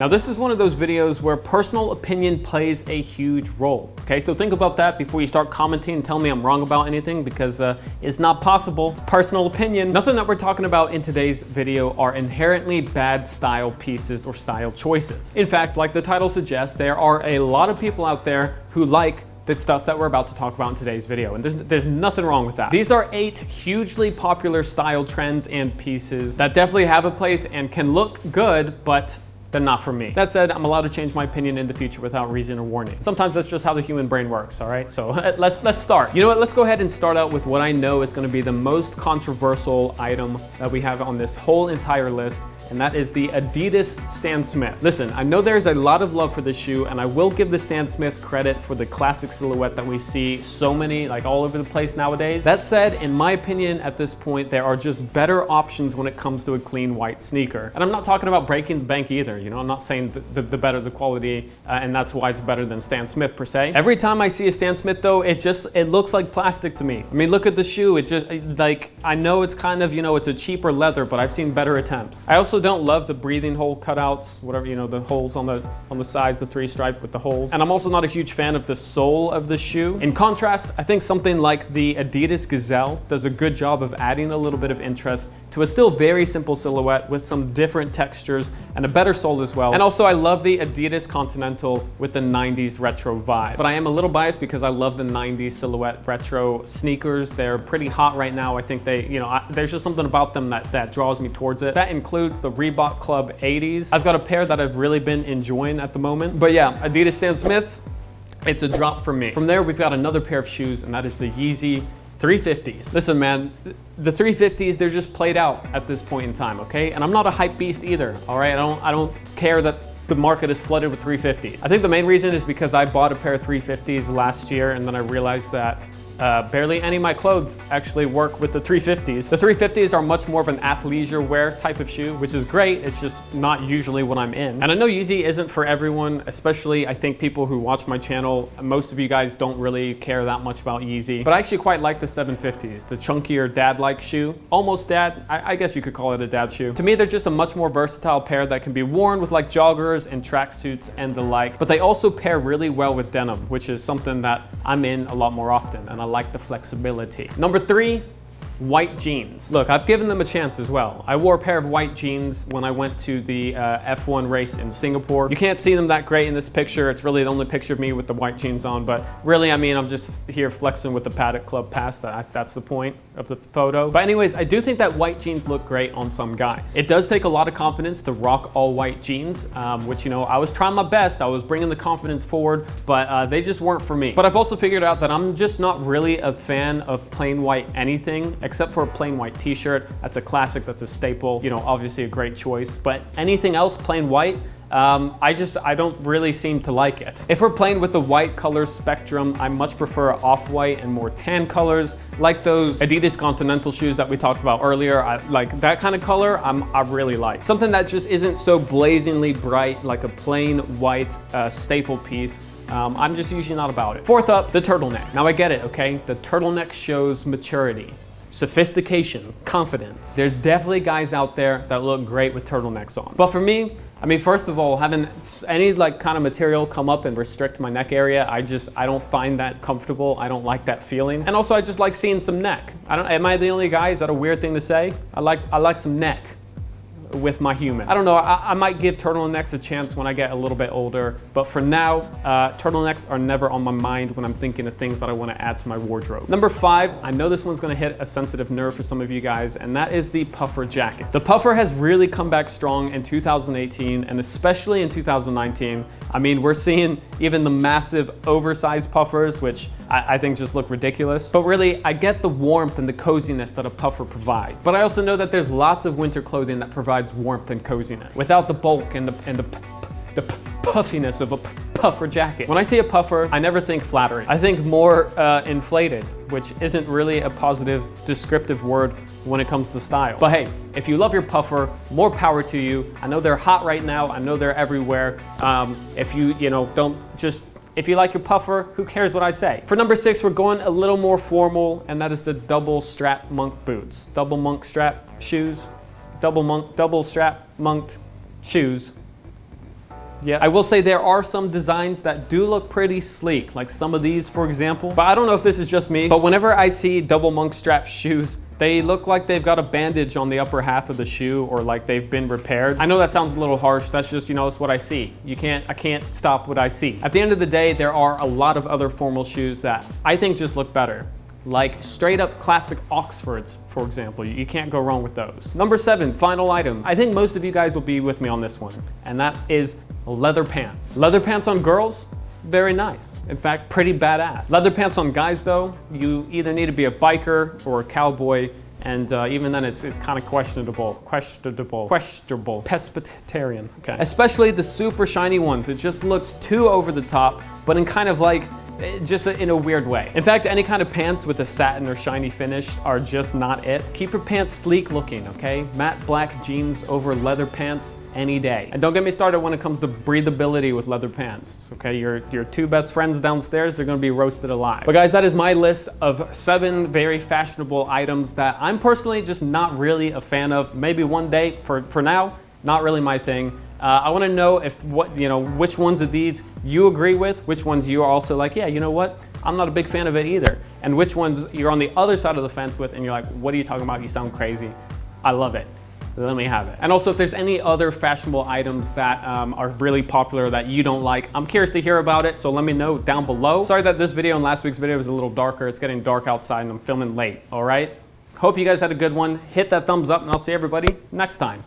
Now this is one of those videos where personal opinion plays a huge role, okay? So think about that before you start commenting and tell me I'm wrong about anything, because it's not possible. It's personal opinion. Nothing that we're talking about in today's video are inherently bad style pieces or style choices. In fact, like the title suggests, there are a lot of people out there who like the stuff that we're about to talk about in today's video, and there's nothing wrong with that. These are 8 hugely popular style trends and pieces that definitely have a place and can look good, but they're not for me. That said, I'm allowed to change my opinion in the future without reason or warning. Sometimes that's just how the human brain works, all right? So let's start. You know what, let's go ahead and start out with what I know is gonna be the most controversial item that we have on this whole entire list, and that is the Adidas Stan Smith. Listen, I know there's a lot of love for this shoe, and I will give the Stan Smith credit for the classic silhouette that we see so many, like all over the place nowadays. That said, in my opinion, at this point, there are just better options when it comes to a clean white sneaker. And I'm not talking about breaking the bank either, you know, I'm not saying the better the quality, and that's why it's better than Stan Smith per se. Every time I see a Stan Smith though, it looks like plastic to me. I mean, look at the shoe, it just, like, I know it's kind of, you know, it's a cheaper leather, but I've seen better attempts. I also don't love the breathing hole cutouts, whatever, you know, the holes on the sides, the 3 stripe with the holes. And I'm also not a huge fan of the sole of the shoe. In contrast, I think something like the Adidas Gazelle does a good job of adding a little bit of interest to a still very simple silhouette with some different textures and a better sole as well. And also I love the Adidas Continental with the 90s retro vibe. But I am a little biased because I love the 90s silhouette retro sneakers. They're pretty hot right now. I think they, you know, there's just something about them that draws me towards it. That includes the Reebok Club 80s. I've got a pair that I've really been enjoying at the moment. But yeah, Adidas Stan Smiths, it's a drop for me. From there, we've got another pair of shoes, and that is the Yeezy 350s. Listen, man, the 350s, they're just played out at this point in time, okay? And I'm not a hype beast either, all right? I don't care that the market is flooded with 350s. I think the main reason is because I bought a pair of 350s last year, and then I realized that barely any of my clothes actually work with the 350s. The 350s are much more of an athleisure wear type of shoe, which is great. It's just not usually what I'm in. And I know Yeezy isn't for everyone, especially I think people who watch my channel, most of you guys don't really care that much about Yeezy, but I actually quite like the 750s, the chunkier dad-like shoe. Almost dad, I guess you could call it a dad shoe. To me, they're just a much more versatile pair that can be worn with like joggers and tracksuits and the like, but they also pair really well with denim, which is something that I'm in a lot more often, and I like the flexibility. Number 3, white jeans. Look, I've given them a chance as well. I wore a pair of white jeans when I went to the F1 race in Singapore. You can't see them that great in this picture. It's really the only picture of me with the white jeans on, but really, I mean, I'm just here flexing with the Paddock Club pass. That's the point of the photo. But anyways, I do think that white jeans look great on some guys. It does take a lot of confidence to rock all white jeans, which, you know, I was trying my best. I was bringing the confidence forward, but they just weren't for me. But I've also figured out that I'm just not really a fan of plain white anything, except for a plain white t-shirt. That's a classic, that's a staple, you know, obviously a great choice, but anything else plain white, I don't really seem to like it. If we're playing with the white color spectrum, I much prefer off-white and more tan colors, like those Adidas Continental shoes that we talked about earlier. Like that kind of color, I really like. Something that just isn't so blazingly bright, like a plain white staple piece. I'm just usually not about it. Fourth up, the turtleneck. Now I get it, okay? The turtleneck shows maturity, sophistication, confidence. There's definitely guys out there that look great with turtlenecks on. But for me, I mean, first of all, having any like kind of material come up and restrict my neck area, I don't find that comfortable. I don't like that feeling. And also I just like seeing some neck. Am I the only guy? Is that a weird thing to say? I like some neck with my human. I don't know, I might give turtlenecks a chance when I get a little bit older, but for now, turtlenecks are never on my mind when I'm thinking of things that I want to add to my wardrobe. Number 5, I know this one's going to hit a sensitive nerve for some of you guys, and that is the puffer jacket. The puffer has really come back strong in 2018, and especially in 2019. I mean, we're seeing even the massive oversized puffers, which I think just look ridiculous. But really, I get the warmth and the coziness that a puffer provides. But I also know that there's lots of winter clothing that provides warmth and coziness without the bulk and the puffiness of a puffer jacket. When I see a puffer, I never think flattering. I think more inflated, which isn't really a positive descriptive word when it comes to style. But hey, if you love your puffer, more power to you. I know they're hot right now. I know they're everywhere. If you like your puffer, who cares what I say? For number 6, we're going a little more formal, and that is the double strap monk boots. Double monk strap shoes, double strap monked shoes. Yeah, I will say there are some designs that do look pretty sleek, like some of these, for example. But I don't know if this is just me, but whenever I see double monk strap shoes, they look like they've got a bandage on the upper half of the shoe, or like they've been repaired. I know that sounds a little harsh. That's just, you know, it's what I see. I can't stop what I see. At the end of the day, there are a lot of other formal shoes that I think just look better. Like straight up classic Oxfords, for example. You can't go wrong with those. Number 7, final item. I think most of you guys will be with me on this one, and that is leather pants. Leather pants on girls, very nice. In fact, pretty badass. Leather pants on guys though, you either need to be a biker or a cowboy, and even then it's kind of questionable, pescatarian, okay. Especially the super shiny ones. It just looks too over the top, but in kind of like, just in a weird way. In fact, any kind of pants with a satin or shiny finish are just not it. Keep your pants sleek looking, okay? Matte black jeans over leather pants any day. And don't get me started when it comes to breathability with leather pants, okay? Your 2 best friends downstairs, they're gonna be roasted alive. But guys, that is my list of 7 very fashionable items that I'm personally just not really a fan of. Maybe one day, for now, not really my thing. I want to know which ones of these you agree with, which ones you are also like, yeah, you know what? I'm not a big fan of it either. And which ones you're on the other side of the fence with and you're like, what are you talking about? You sound crazy. I love it. Let me have it. And also, if there's any other fashionable items that are really popular that you don't like, I'm curious to hear about it, so let me know down below. Sorry that this video and last week's video was a little darker. It's getting dark outside and I'm filming late, all right? Hope you guys had a good one. Hit that thumbs up and I'll see everybody next time.